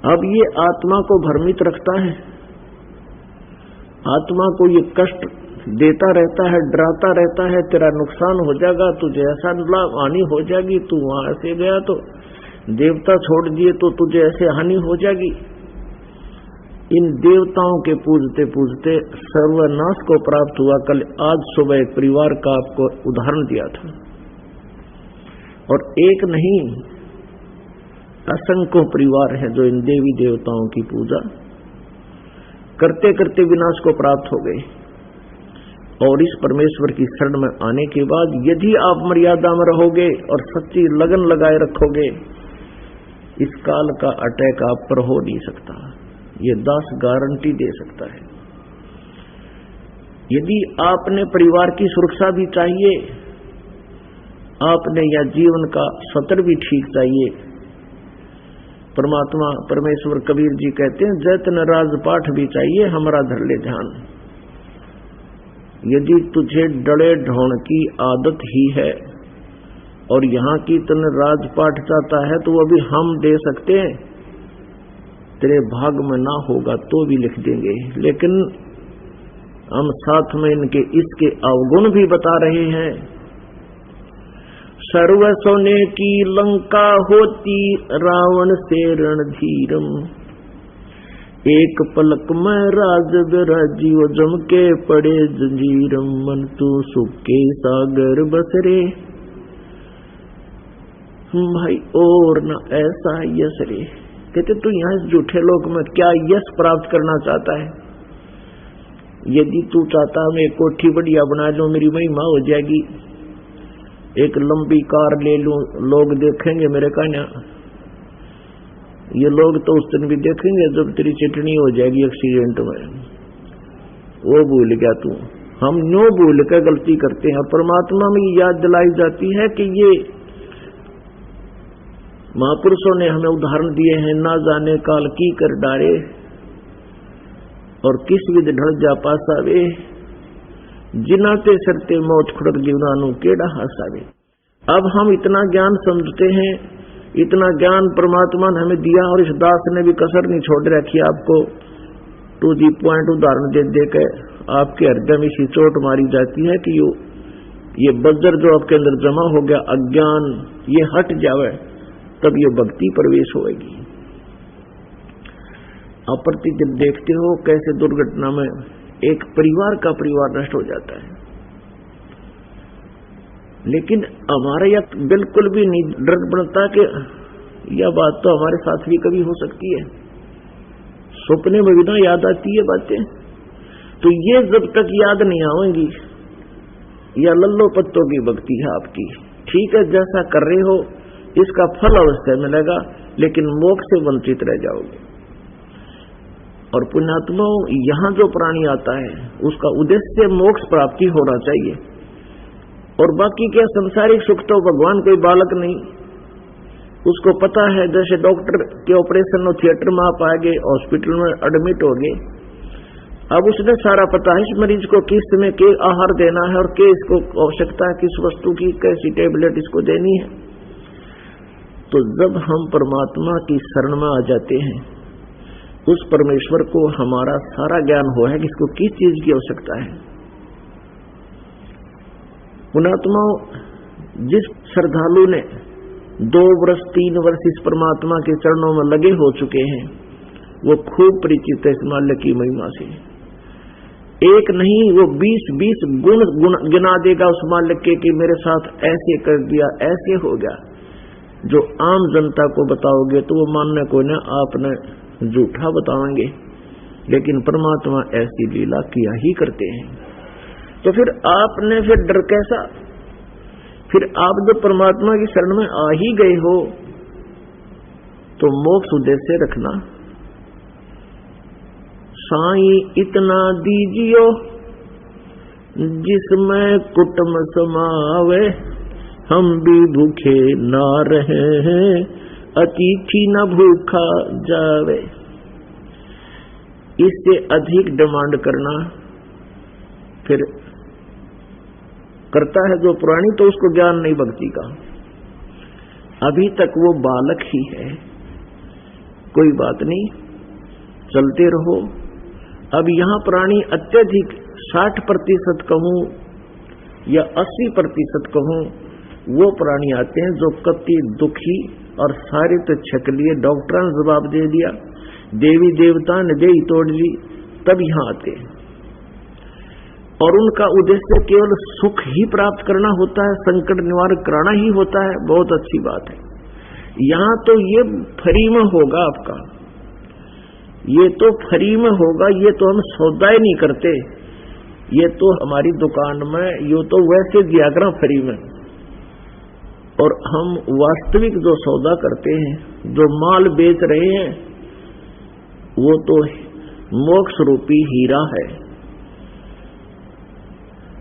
अब ये आत्मा को भ्रमित रखता है, आत्मा को ये कष्ट देता रहता है, डराता रहता है, तेरा नुकसान हो जाएगा, तुझे ऐसा हानि हो जाएगी, तू वहां से गया तो देवता छोड़ दिए तो तुझे ऐसे हानि हो जाएगी। इन देवताओं के पूजते पूजते सर्वनाश को प्राप्त हुआ। कल आज सुबह एक परिवार का आपको उदाहरण दिया था, और एक नहीं असंख्यों परिवार है जो इन देवी देवताओं की पूजा करते करते विनाश को प्राप्त हो गए। और इस परमेश्वर की शरण में आने के बाद यदि आप मर्यादा में रहोगे और सच्ची लगन लगाए रखोगे, इस काल का अटैक आप पर हो नहीं सकता, ये दास गारंटी दे सकता है। यदि आपने परिवार की सुरक्षा भी चाहिए, आपने या जीवन का सतर भी ठीक चाहिए, परमात्मा परमेश्वर कबीर जी कहते हैं जैतन राजपाठ भी चाहिए, हमारा धर ले ध्यान। यदि तुझे डड़े ढोण की आदत ही है और यहाँ की तने राजपाठ चाहता है तो वो भी हम दे सकते हैं, तेरे भाग में ना होगा तो भी लिख देंगे। लेकिन हम साथ में इनके इसके अवगुण भी बता रहे हैं। सर्व सोने की लंका होती रावण से रणधीरम, एक पलक में राज राजीव जम के पड़े जंजीरम, मन तू सुख के सागर बसरे भाई और न ऐसा यश रे। कहते तू यहाँ इस झूठे लोक में क्या यश प्राप्त करना चाहता है? यदि तू चाहता मैं कोठी बढ़िया बना लूं, मेरी महिमा हो जाएगी, एक लंबी कार ले लूं, लोग देखेंगे मेरे कन्या, ये लोग तो उस दिन भी देखेंगे जब तेरी चटनी हो जाएगी एक्सीडेंट में, वो भूल गया तू। हम न्यों भूल कर गलती करते हैं, और परमात्मा में याद दिलाई जाती है कि ये महापुरुषों ने हमें उदाहरण दिए हैं, ना जाने काल की कर डारे और किस विध ढल जा पासावे, जिनाते सरते मौत खुड़क जीवनानु केड़ा हासावे। अब हम इतना ज्ञान समझते हैं, इतना ज्ञान परमात्मा ने हमें दिया, और इस दास ने भी कसर नहीं छोड़ रखी आपको टू दी पॉइंट उदाहरण दे दे के आपके हृदय में इसी चोट मारी जाती है कि ये बज्र जो आपके अंदर जमा हो गया अज्ञान, ये हट जावे, तब ये भक्ति प्रवेश होगी। अप्रति जब देखते हो कैसे दुर्घटना में एक परिवार का परिवार नष्ट हो जाता है, लेकिन हमारे यह बिल्कुल भी नहीं डर बनता कि यह बात तो हमारे साथ भी कभी हो सकती है। सपने में भी ना याद आती है बातें, तो ये जब तक याद नहीं आएंगी, या लल्लो पत्तों की भक्ति है आपकी, ठीक है जैसा कर रहे हो इसका फल अवश्य मिलेगा, लेकिन मोक्ष से वंचित रह जाओगे। और पुण्यात्माओं, यहां जो प्राणी आता है उसका उद्देश्य मोक्ष प्राप्ति होना चाहिए, और बाकी क्या संसारिक सुख तो भगवान कोई बालक नहीं, उसको पता है। जैसे डॉक्टर के ऑपरेशन थिएटर में आप आ गए, हॉस्पिटल में एडमिट हो गए, अब उसने सारा पता है इस मरीज को किस समय के आहार देना है और के इसको आवश्यकता है, किस वस्तु की कैसी टेबलेट इसको देनी है। तो जब हम परमात्मा की शरण में आ जाते हैं, उस परमेश्वर को हमारा सारा ज्ञान हो है कि इसको किस चीज की आवश्यकता है। पुण्यात्माओं, जिस श्रद्धालु ने 2 वर्ष 3 वर्ष इस परमात्मा के चरणों में लगे हो चुके हैं, वो खूब परिचित है इस माल्य की महिमा से। एक नहीं, वो 20-20 गुण गिना देगा उस माल्य के कि मेरे साथ ऐसे कर दिया, ऐसे हो गया। जो आम जनता को बताओगे तो वो मानने को ना आपने झूठा बताएंगे, लेकिन परमात्मा ऐसी लीला किया ही करते हैं। तो फिर आपने फिर डर कैसा? फिर आप जब परमात्मा की शरण में आ ही गए हो तो मोक्ष उद्देश्य रखना। साईं इतना दीजियो जिसमें कुटुंब समावे, हम भी भूखे ना रहे हैं, अतिथि न भूखा जावे। इससे अधिक डिमांड करना फिर करता है जो पुरानी, तो उसको ज्ञान नहीं भक्ति का। अभी तक वो बालक ही है, कोई बात नहीं, चलते रहो। अब यहां प्राणी अत्यधिक 60% कहूं या 80% कहूं, वो प्राणी आते हैं जो कति दुखी और सारे तो छक लिए, डॉक्टर ने जवाब दे दिया, देवी देवता ने दे तोड़ ली, तब यहां आते हैं। और उनका उद्देश्य केवल सुख ही प्राप्त करना होता है, संकट निवारण कराना ही होता है। बहुत अच्छी बात है। यहां तो ये फ्री में होगा आपका, ये तो फ्री में होगा, ये तो हम सौदा ही नहीं करते, ये तो हमारी दुकान में ये तो वैसे दिया करा फ्री में। और हम वास्तविक जो सौदा करते हैं, जो माल बेच रहे हैं, वो तो मोक्ष रूपी हीरा है।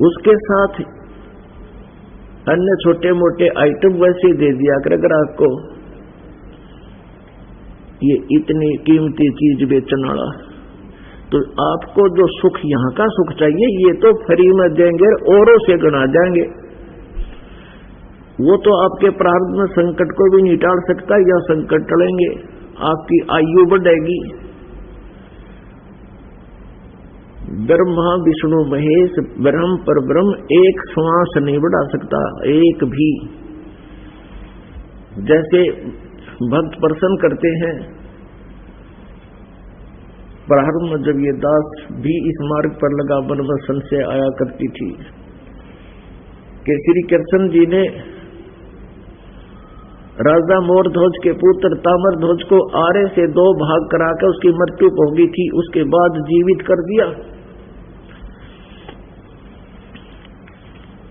उसके साथ अन्य छोटे मोटे आइटम वैसे दे दिया कर ग्राहक को, ये इतनी कीमती चीज बेचने वाला। तो आपको जो सुख यहाँ का सुख चाहिए, ये तो फ्री में देंगे, औरों से गना जाएंगे। वो तो आपके प्रारब्ध में संकट को भी नहीं टाल सकता, या संकट टलेंगे, आपकी आयु बढ़ेगी। ब्रह्मा विष्णु महेश ब्रह्म पर ब्रह्म एक श्वास नहीं बढ़ा सकता, एक भी। जैसे भक्त प्रसन्न करते हैं, प्रारंभ में जब ये दास भी इस मार्ग पर लगा, मन में संशय आया करती थी कि श्री कृष्ण जी ने राजा मोरध्वज के पुत्र ताम्रध्वज को आरे से 2 भाग कराकर उसकी मृत्यु हो गई थी, उसके बाद जीवित कर दिया।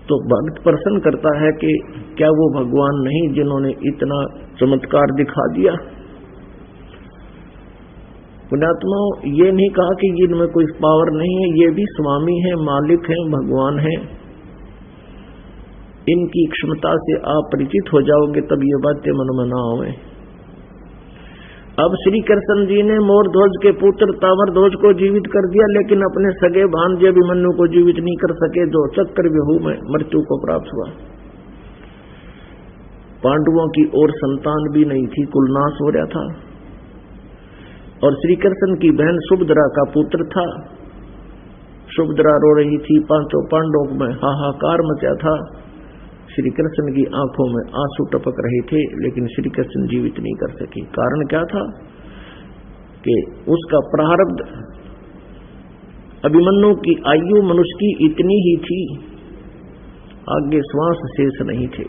तो भक्त प्रसन्न करता है कि क्या वो भगवान नहीं जिन्होंने इतना चमत्कार दिखा दिया। पुण्यात्माओं, ये नहीं कहा कि इनमें कोई पावर नहीं है, ये भी स्वामी है, मालिक है, भगवान है। इनकी क्षमता से आप परिचित हो जाओगे, तब ये बातें मन में ना आवे। अब श्री कृष्ण जी ने मोरध्वज के पुत्र ताम्रध्वज को जीवित कर दिया, लेकिन अपने सगे भांजे अभिमन्यु को जीवित नहीं कर सके, जो चक्रव्यूह में मृत्यु को प्राप्त हुआ। पांडवों की और संतान भी नहीं थी, कुल नाश हो रहा था। और श्री कृष्ण की बहन सुभद्रा का पुत्र था। सुभद्रा रो रही थी, पांचों पांडवों में हाहाकार मचा था। श्री कृष्ण की आंखों में आंसू टपक रहे थे, लेकिन श्री कृष्ण जीवित नहीं कर सके। कारण क्या था कि उसका प्रारब्ध, अभिमन्यु की आयु मनुष्य की इतनी ही थी, आगे श्वास शेष नहीं थे।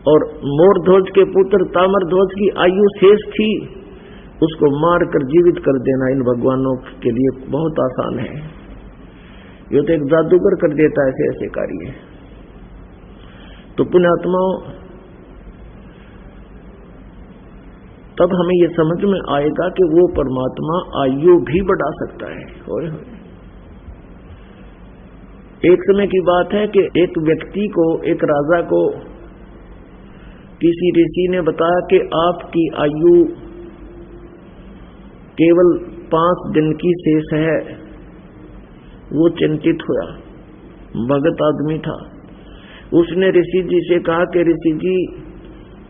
और मोरध्वज के पुत्र ताम्रध्वज की आयु शेष थी, उसको मारकर जीवित कर देना इन भगवानों के लिए बहुत आसान है। ये तो एक जादूगर कर देता है ऐसे ऐसे कार्य। तो पुण्यात्माओं, तब हमें यह समझ में आएगा कि वो परमात्मा आयु भी बढ़ा सकता है। होए होए। एक समय की बात है कि एक व्यक्ति को, एक राजा को किसी ऋषि ने बताया कि आपकी आयु केवल 5 दिन की शेष है। वो चिंतित हुआ, भगत आदमी था। उसने ऋषि जी से कहा कि ऋषि जी,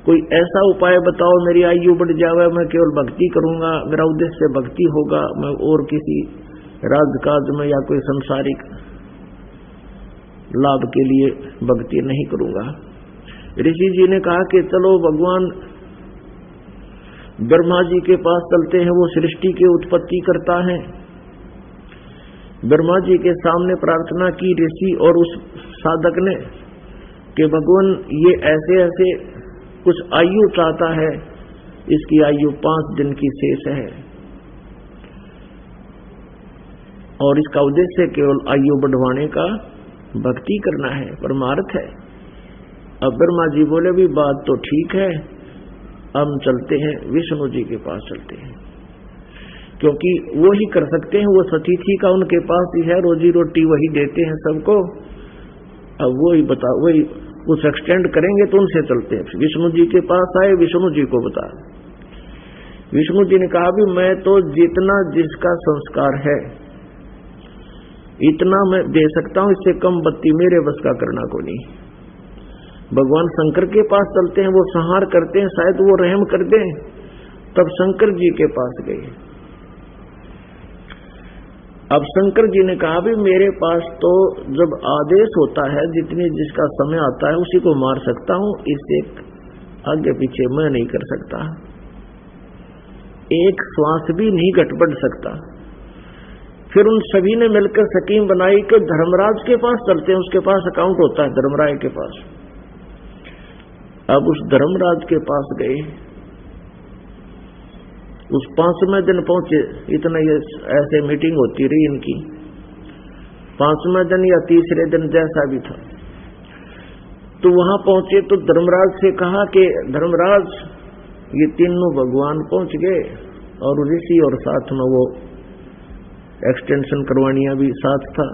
कोई ऐसा उपाय बताओ मेरी आयु बढ़ जावे, मैं केवल भक्ति करूंगा, मेरा उद्देश्य भक्ति होगा, मैं और किसी राजकाज में या कोई संसारिक लाभ के लिए भक्ति नहीं करूंगा। ऋषि जी ने कहा कि चलो भगवान ब्रह्मा जी के पास चलते हैं, वो सृष्टि की उत्पत्ति करता है। ब्रह्मा जी के सामने प्रार्थना की ऋषि और उस साधक ने कि भगवान ये ऐसे ऐसे कुछ आयु चाहता है, इसकी आयु 5 दिन की शेष है और इसका उद्देश्य केवल आयु बढ़वाने का भक्ति करना है, परमार्थ है। अब ब्रह्मा जी बोले भी बात तो ठीक है, हम चलते हैं विष्णु जी के पास चलते हैं, क्योंकि वो ही कर सकते हैं, वो सतीथि का उनके पास ही है, रोजी रोटी वही देते हैं सबको। अब वही बता, वही कुछ एक्सटेंड करेंगे तो उनसे चलते हैं। विष्णु जी के पास आए, विष्णु जी को बता। विष्णु जी ने कहा भी मैं तो जितना जिसका संस्कार है इतना मैं दे सकता हूं, इससे कम बत्ती मेरे बस का करना को नहीं। भगवान शंकर के पास चलते हैं, वो संहार करते हैं, शायद वो रहम कर दें। तब शंकर जी के पास गए। अब शंकर जी ने कहा भी मेरे पास तो जब आदेश होता है, जितनी जिसका समय आता है उसी को मार सकता हूं, इससे आगे पीछे मैं नहीं कर सकता, एक श्वास भी नहीं घट बढ़ सकता। फिर उन सभी ने मिलकर स्कीम बनाई कि धर्मराज के पास चलते हैं, उसके पास अकाउंट होता है, धर्मराय के पास। अब उस धर्मराज के पास गए, उस 5वें दिन पहुंचे। इतना ये ऐसे मीटिंग होती रही इनकी, 5वें दिन या तीसरे दिन जैसा भी था। तो वहां पहुंचे तो धर्मराज से कहा कि धर्मराज ये तीनों भगवान पहुंच गए और ऋषि और साथ में वो एक्सटेंशन करवानिया भी साथ था।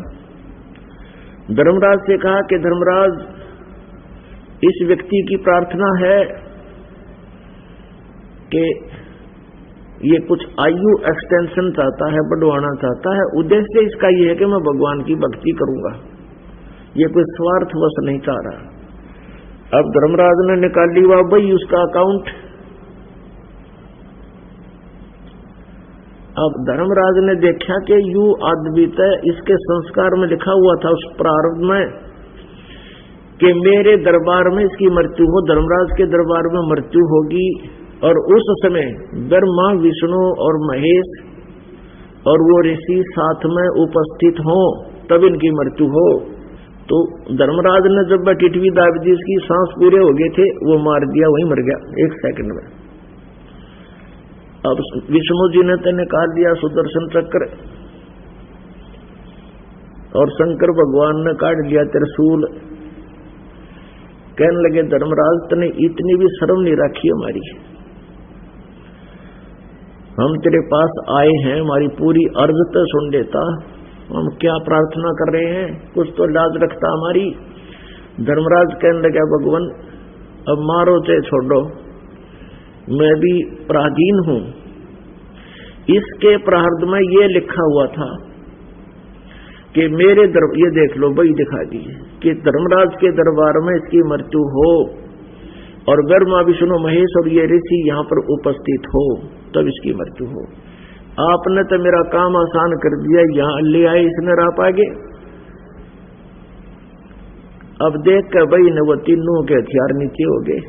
धर्मराज से कहा कि धर्मराज इस व्यक्ति की प्रार्थना है कि ये कुछ आयु एक्सटेंशन चाहता है, बढ़वाना चाहता है, उद्देश्य इसका ये है कि मैं भगवान की भक्ति करूंगा, ये कोई स्वार्थवश नहीं चाह रहा। अब धर्मराज ने निकाल लिया भाई उसका अकाउंट। अब धर्मराज ने देखा कि यू अद्वित इसके संस्कार में लिखा हुआ था उस प्रारंभ में कि मेरे दरबार में इसकी मृत्यु हो, धर्मराज के दरबार में मृत्यु होगी और उस समय ब्रह्मा विष्णु और महेश और वो ऋषि साथ में उपस्थित हो तब इनकी मृत्यु हो। तो धर्मराज ने जब टिटवी दाब दी, इसकी सांस पूरे हो गए थे, वो मार दिया, वहीं मर गया 1 सेकंड में। अब विष्णु जी ने तो निकाल दिया सुदर्शन चक्र और शंकर भगवान ने काट लिया त्रिशूल। कहने लगे धर्मराज तने इतनी भी शर्म नहीं रखी हमारी, हम तेरे पास आए हैं, हमारी पूरी अर्ज तो सुन लेता, हम क्या प्रार्थना कर रहे हैं, कुछ तो लाज रखता हमारी। धर्मराज कहने लगा, भगवान अब मारो चाहे छोड़ो, मैं भी पराधीन हूं। इसके प्रारब्ध में ये लिखा हुआ था कि मेरे ये देख लो, वही दिखा दी कि धर्मराज के दरबार में इसकी मृत्यु हो और ब्रह्मा विष्णु महेश और ये ऋषि यहाँ पर उपस्थित हो तब इसकी मृत्यु हो। आपने तो मेरा काम आसान कर दिया, यहाँ ले आए इसने राप आगे। अब देख कर भाई ने वो तीनों के हथियार नीचे हो गए।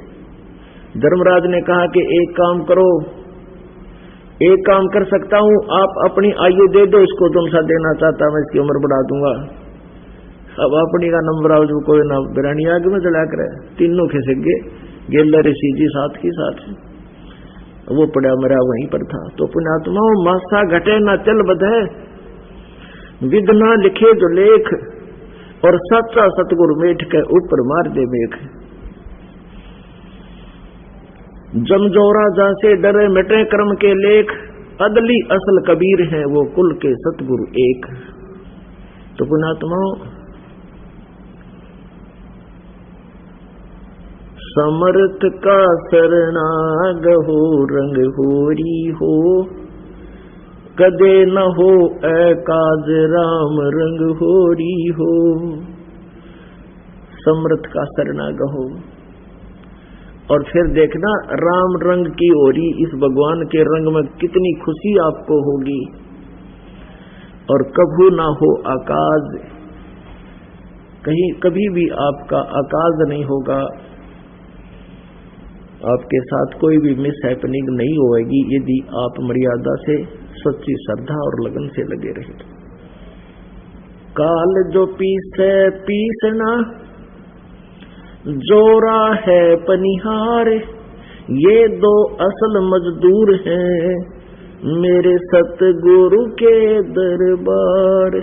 धर्मराज ने कहा कि एक काम करो, एक काम कर सकता हूं, आप अपनी आयु दे दो, इसको तुम सा देना चाहता मैं इसकी उम्र बढ़ा दूंगा। अब अपनी का नंबर आओ जो कोई ना बिरानी आगे में चला कर, तीनों खिसक गए। गेला ऋषि जी साथ की साथ, वो पड़ा मरा वहीं पर था। तो पुण्यात्माओं, मासा घटे ना चल बधे, विघ्ना लिखे जो लेख, और सच्चा सतगुरु मेठ के ऊपर मार दे मेघ। जमजोरा जासे डरे मिटे कर्म के लेख, अदली असल कबीर हैं वो कुल के सतगुरु एक। तो पुण्यात्माओं, समर्थ का शरणाग हो, रंग होरी हो, कदे न हो एकाज राम रंग होरी हो। समर्थ का शरणाग हो, और फिर देखना राम रंग की ओरी, इस भगवान के रंग में कितनी खुशी आपको होगी। और कभू ना हो आकाज, कहीं कभी भी आपका आकाज नहीं होगा, आपके साथ कोई भी मिस हैपनिंग नहीं होगी यदि आप मर्यादा से, सच्ची श्रद्धा और लगन से लगे रहे। काल जो पीसे पीसना, जोरा है पनिहार, ये दो असल मजदूर हैं मेरे सतगुरु के दरबार।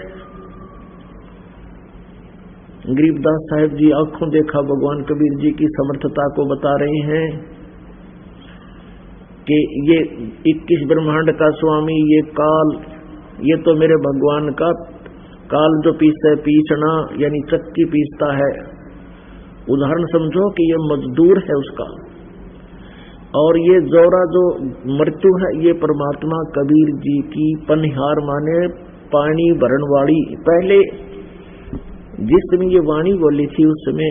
गरीबदास साहिब जी आंखों देखा भगवान कबीर जी की समर्थता को बता रहे हैं कि ये 21 ब्रह्मांड का स्वामी, ये काल, ये तो मेरे भगवान का काल जो पीसे पीसना यानी चक्की पीसता है। उदाहरण समझो कि ये मजदूर है उसका, और ये जोरा जो मृत्यु है ये परमात्मा कबीर जी की पनिहार माने पानी भरण वाली। पहले जिस समय ये वाणी बोली थी उस समय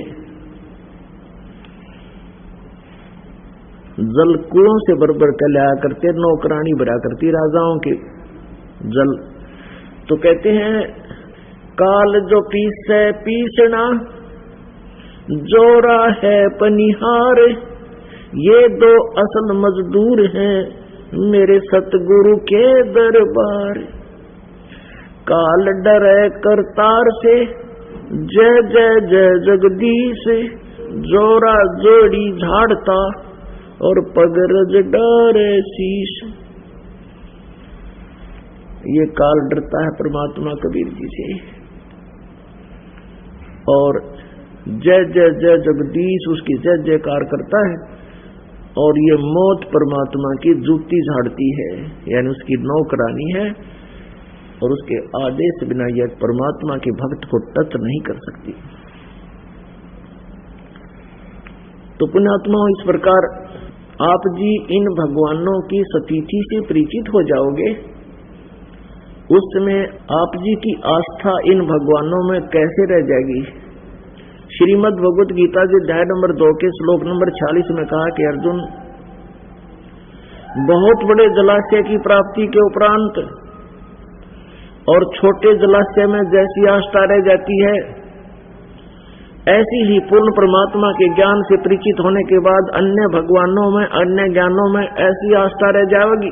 जल कुओं से बरबर कर लाया करते, नौकरानी भरा करती राजाओं के जल। तो कहते हैं काल जो पीसे पीसना, जोरा है पनिहार, ये दो असल मजदूर हैं मेरे सतगुरु के दरबार। काल डरे करतार से, जय जय जय जगदीश, जोरा जोड़ी झाड़ता और पगरज डारे शीश। ये काल डरता है परमात्मा कबीर जी से, और जय जय जय जगदीश उसकी जय जयकार करता है, और ये मौत परमात्मा की जूती झाड़ती है, यानी उसकी नौकरानी है, और उसके आदेश बिना यह परमात्मा के भक्त को टच नहीं कर सकती। तो पुण्यात्माओं, इस प्रकार आप जी इन भगवानों की सतीथि से परिचित हो जाओगे, उस समय आप जी की आस्था इन भगवानों में कैसे रह जाएगी। श्रीमद् भगवत गीता जी अध्याय नंबर 2 के श्लोक नंबर 46 में कहा कि अर्जुन, बहुत बड़े जलाशय की प्राप्ति के उपरांत और छोटे जलाशय में जैसी आस्था रह जाती है, ऐसी ही पूर्ण परमात्मा के ज्ञान से परिचित होने के बाद अन्य भगवानों में, अन्य ज्ञानों में ऐसी आस्था रह जाएगी।